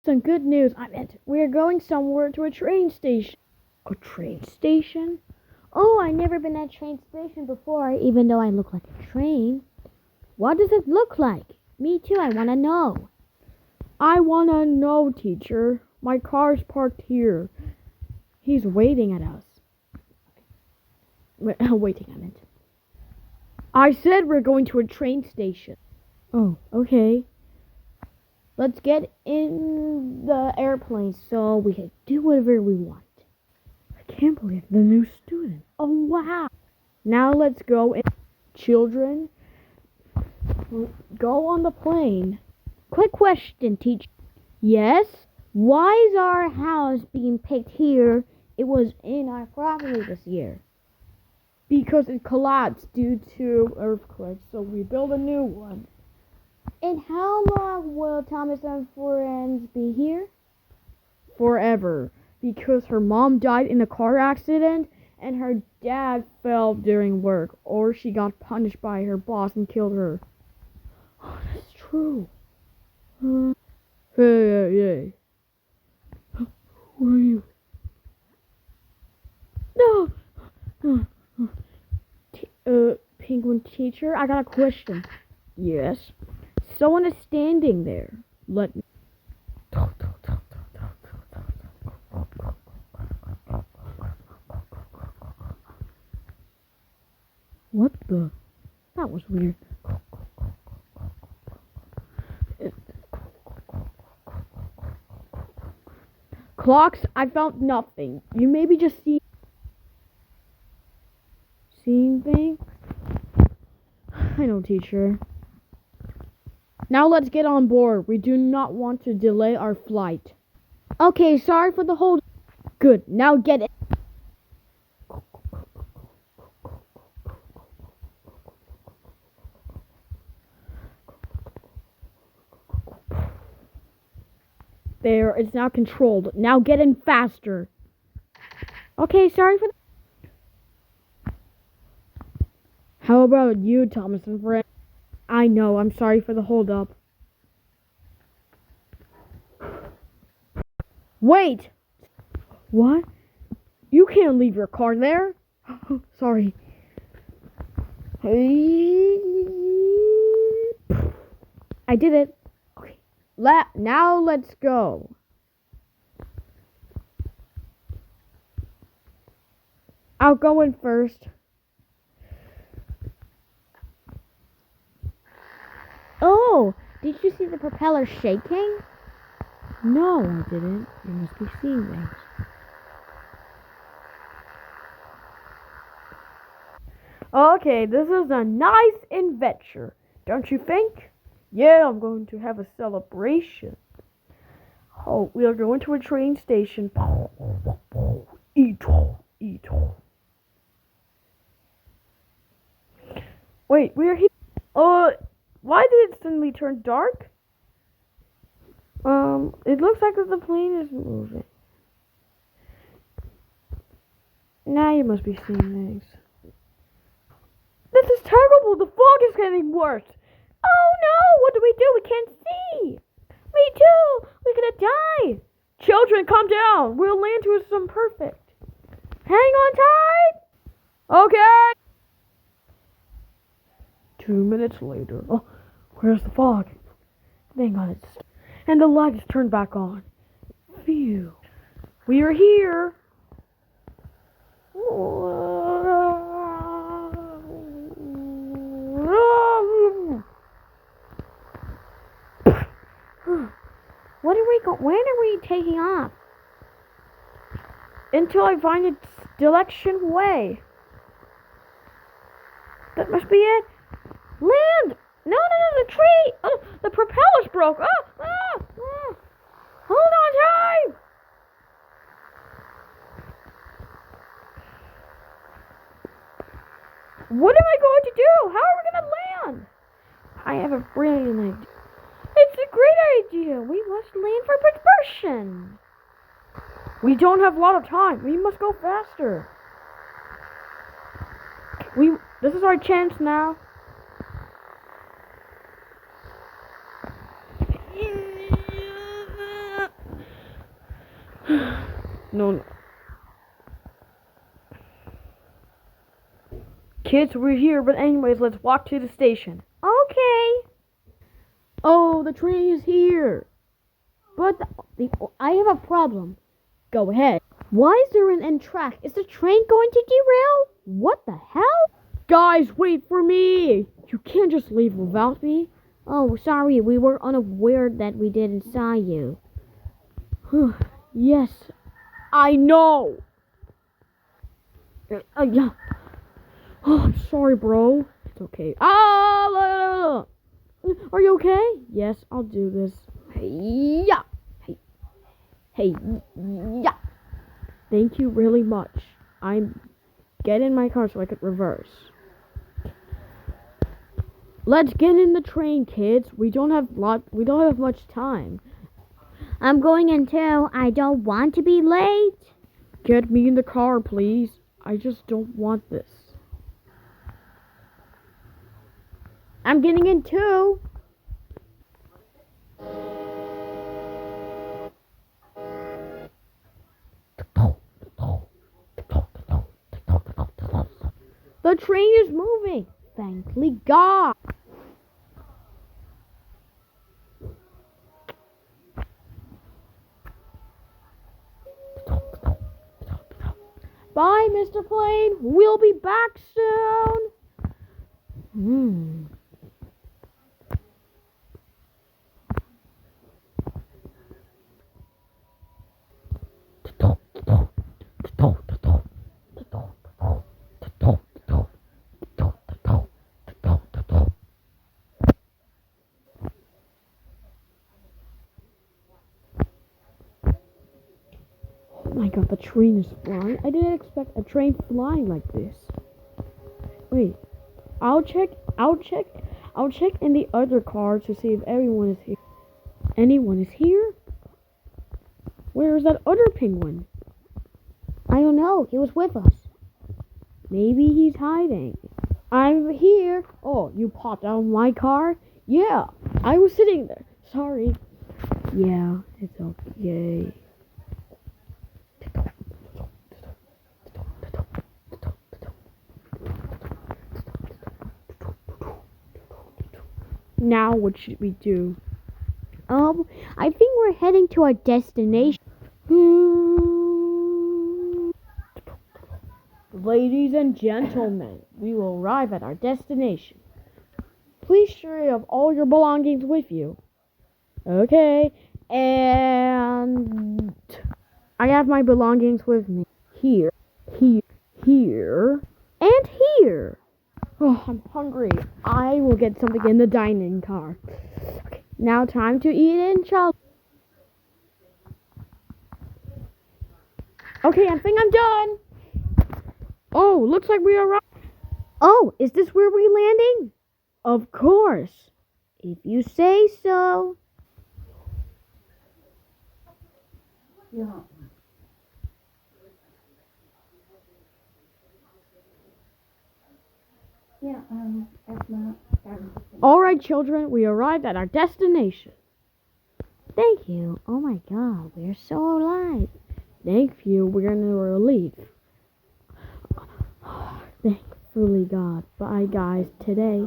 Some good news. I meant we're going somewhere to a train station. A train station? Oh, I've never been at a train station before, even though I look like a train. What does it look like? Me too, I want to know. I want to know, teacher. My car's parked here. He's waiting at us. Waiting, I meant. I said we're going to a train station. Oh, okay. Let's get in the airplane so we can do whatever we want. I can't believe the new student. Oh, wow. Now let's go. Children, go on the plane. Quick question, teacher. Yes? Why is our house being picked here? It was in our property this year. Because it collapsed due to earthquakes, so we built a new one. And how long will Thomas and friends be here? Forever. Because her mom died in a car accident and her dad fell during work, or she got punished by her boss and killed her. Oh, that's true. Hey. Who are you? No. Penguin teacher, I got a question. Yes. Someone is standing there. Let me. What the? That was weird. Clocks, I found nothing. You maybe just seeing things? I know, teacher. Now let's get on board. We do not want to delay our flight. Okay, sorry for the hold. Good, now get it. There, it's now controlled. Now get in faster. Okay, sorry for How about you, Thomas and friend? I know, I'm sorry for the hold up. Wait! What? You can't leave your car there. Sorry. I did it. Okay. Now let's go. I'll go in first. Oh, did you see the propeller shaking? No, I didn't. You must be seeing things. Okay, this is a nice adventure, don't you think? Yeah, I'm going to have a celebration. Oh, we are going to a train station. Eat. Wait, we are here. Why did it suddenly turn dark? It looks like the plane is moving. Now you must be seeing things. This is terrible! The fog is getting worse! Oh no! What do? We can't see! Me too! We're gonna die! Children, calm down! We'll land to some perfect. Hang on tight! Okay! 2 minutes later. Oh, where's the fog? Thank God it's... And the lights turned back on. Phew. We are here! When are we taking off? Until I find a direction way. That must be it. Land! No, the tree! Oh, the propellers broke! Hold on tight! What am I going to do? How are we going to land? I have a brilliant idea. It's a great idea. We must land for propulsion. We don't have a lot of time. We must go faster. This is our chance now. No. Kids, we're here, but anyways, let's walk to the station. Okay. Oh, the train is here. But I have a problem. Go ahead. Why is there an end track? Is the train going to derail? What the hell? Guys, wait for me! You can't just leave without me. Oh, sorry, we were unaware that we didn't saw you. Yes, I know. Yeah. Oh, I'm sorry, bro. It's okay. Ah! Are you okay? Yes, I'll do this. Hey, yeah. Hey, yeah. Thank you really much. I'm get in my car so I could reverse. Let's get in the train, kids. We don't have much time. I'm going in too. I don't want to be late. Get me in the car, please. I just don't want this. I'm getting in too. The train is moving. Thankfully God. Bye, Mr. Plane. We'll be back soon. Oh my god, the train is flying. I didn't expect a train flying like this. Wait, I'll check in the other car to see if everyone is here. Anyone is here? Where is that other penguin? I don't know. He was with us. Maybe he's hiding. I'm here. Oh, you popped out of my car? Yeah, I was sitting there. Sorry. Yeah, it's okay. Now what should we do? I think we're heading to our destination. Ladies and gentlemen, we will arrive at our destination. Please sure you have all your belongings with you. Okay, and I have my belongings with me. Here, here, and here. Oh, I'm hungry. I will get something in the dining car. Okay, now time to eat in chocolate. Okay, I think I'm done. Oh, looks like we arrived. Oh, is this where we're landing? Of course. If you say so. Yeah. Yeah, that's not. All right, children, we arrived at our destination. Thank you. Oh my God, we're so alive. Thank you. We're in a relief. Thankfully, God. Bye, guys. Today.